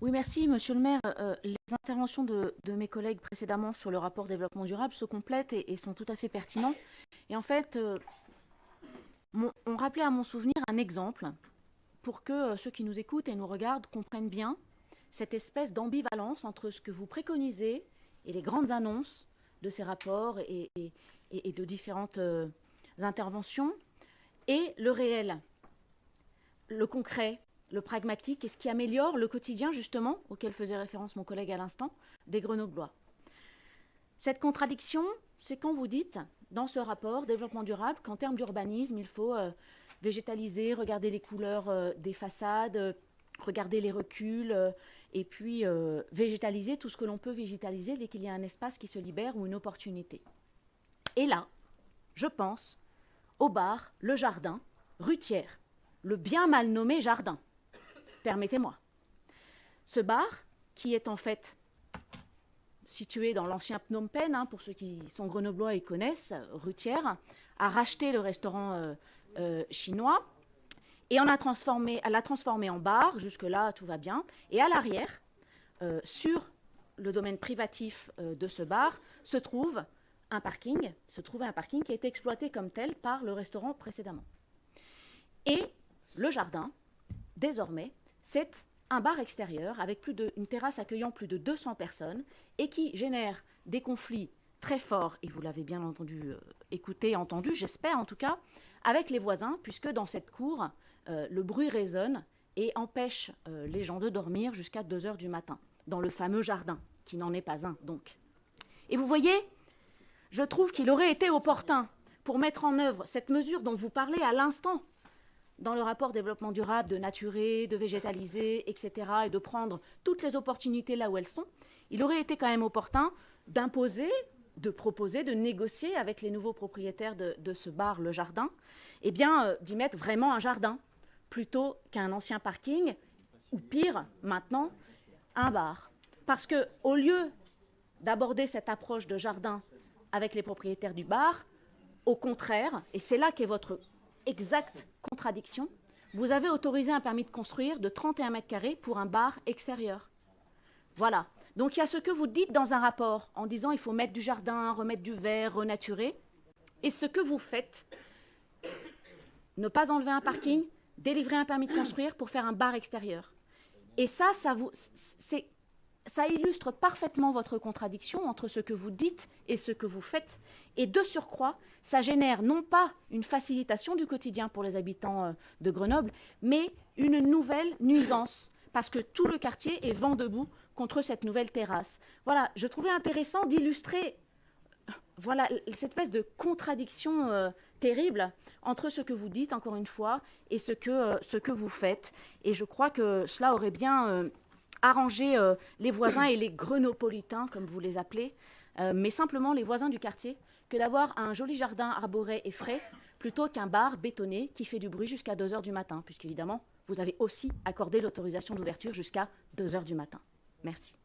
Oui, merci, Monsieur le maire. Les interventions de mes collègues précédemment sur le rapport développement durable se complètent et sont tout à fait pertinents. Et en fait, on rappelait à mon souvenir un exemple pour que ceux qui nous écoutent et nous regardent comprennent bien cette espèce d'ambivalence entre ce que vous préconisez et les grandes annonces de ces rapports et de différentes interventions et le réel, le concret, le pragmatique et ce qui améliore le quotidien, justement, auquel faisait référence mon collègue à l'instant, des Grenoblois. Cette contradiction, c'est quand vous dites, dans ce rapport développement durable, qu'en termes d'urbanisme, il faut végétaliser, regarder les couleurs des façades, regarder les reculs, et puis végétaliser tout ce que l'on peut végétaliser dès qu'il y a un espace qui se libère ou une opportunité. Et là, je pense au bar Le Jardin, rue Thiers, le bien mal nommé jardin. Permettez-moi. Ce bar, qui est en fait situé dans l'ancien Phnom Penh, pour ceux qui sont grenoblois et connaissent, rue Thiers, a racheté le restaurant chinois et l'a transformé en bar. Jusque-là, tout va bien. Et à l'arrière, sur le domaine privatif de ce bar, se trouve un parking qui a été exploité comme tel par le restaurant précédemment. Et le jardin, désormais, c'est un bar extérieur avec une terrasse accueillant plus de 200 personnes et qui génère des conflits très forts, et vous l'avez bien entendu, entendu, j'espère en tout cas, avec les voisins, puisque dans cette cour, le bruit résonne et empêche les gens de dormir jusqu'à 2 heures du matin, dans le fameux jardin, qui n'en est pas un, donc. Et vous voyez, je trouve qu'il aurait été opportun, pour mettre en œuvre cette mesure dont vous parlez à l'instant, dans le rapport développement durable, de naturer, de végétaliser, etc., et de prendre toutes les opportunités là où elles sont, il aurait été quand même opportun d'imposer, de proposer, de négocier avec les nouveaux propriétaires de ce bar, le jardin, eh bien, d'y mettre vraiment un jardin, plutôt qu'un ancien parking, ou pire, maintenant, un bar. Parce qu'au lieu d'aborder cette approche de jardin avec les propriétaires du bar, au contraire, et c'est là qu'est votre exacte contradiction, vous avez autorisé un permis de construire de 31 mètres carrés pour un bar extérieur. Voilà. Donc il y a ce que vous dites dans un rapport en disant il faut mettre du jardin, remettre du vert, renaturer. Et ce que vous faites, ne pas enlever un parking, délivrer un permis de construire pour faire un bar extérieur. Et ça illustre parfaitement votre contradiction entre ce que vous dites et ce que vous faites. Et de surcroît, ça génère non pas une facilitation du quotidien pour les habitants de Grenoble, mais une nouvelle nuisance, parce que tout le quartier est vent debout contre cette nouvelle terrasse. Voilà, je trouvais intéressant d'illustrer cette espèce de contradiction terrible entre ce que vous dites, encore une fois, et ce que vous faites. Et je crois que cela aurait bien arranger les voisins et les grenopolitains, comme vous les appelez, mais simplement les voisins du quartier, que d'avoir un joli jardin arboré et frais, plutôt qu'un bar bétonné qui fait du bruit jusqu'à 2 heures du matin, puisqu'évidemment, vous avez aussi accordé l'autorisation d'ouverture jusqu'à 2 heures du matin. Merci.